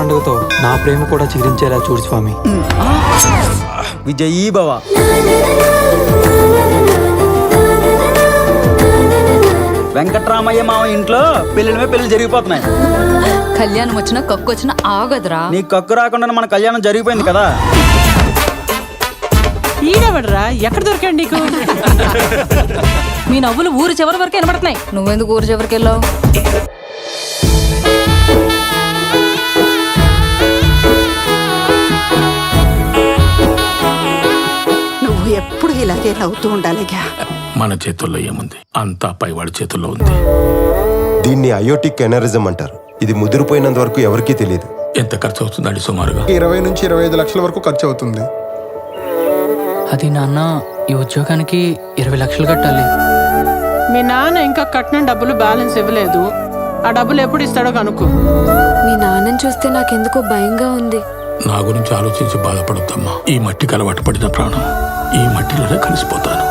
పండుగతో నా ప్రేమ కూడా చిగురించేలా చూడు స్వామి. విజయీ భవ. వెంకట్రామయ్య మామ ఇంట్లో పెళ్లి జరిగిపోతున్నాయి. కళ్యాణం వచ్చినా కక్కు వచ్చినా ఆగదురా. నీకు కక్కు రాకుండా మన కళ్యాణం జరిగిపోయింది కదా. ఈడవడరా ఎక్కడ దొరికాడు నీకు? మీ నవ్వులు ఊరు చివరి వరకు వినబడుతున్నాయి. నువ్వెందుకు ఊరు చివరికి వెళ్ళావు? నువ్వు ఎప్పుడు ఇలాగే నవ్వుతూ ఉండాలిగా. మన చేతుల్లో ఏముంది, అంతా పైవాడి చేతుల్లో ఉంది. దీన్ని అయోటిక్ ఎనరిజం అంటారు. ఇది ముదిరిపోయినంత వరకు ఎవరికీ తెలియదు. ఎంత ఖర్చు అవుతుందండి సుమారుగా? 20 నుంచి 25 లక్షల వరకు ఖర్చు అవుతుంది. అది నాన్న, ఈ ఉద్యోగానికి 20 లక్షలు కట్టాలి. మీ నాన్న ఇంకా కట్టిన డబ్బులు బ్యాలెన్స్ ఇవ్వలేదు. ఆ డబ్బులు ఎప్పుడు ఇస్తాడో కనుక్కో. మీ నాన్నని చూస్తే నాకెందుకో భయంగా ఉంది. నా గురించి ఆలోచించి బాధపడొద్దమ్మా. ఈ మట్టికి అలవాటు పడిన ప్రాణం ఈ మట్టిలోనే కలిసిపోతాను.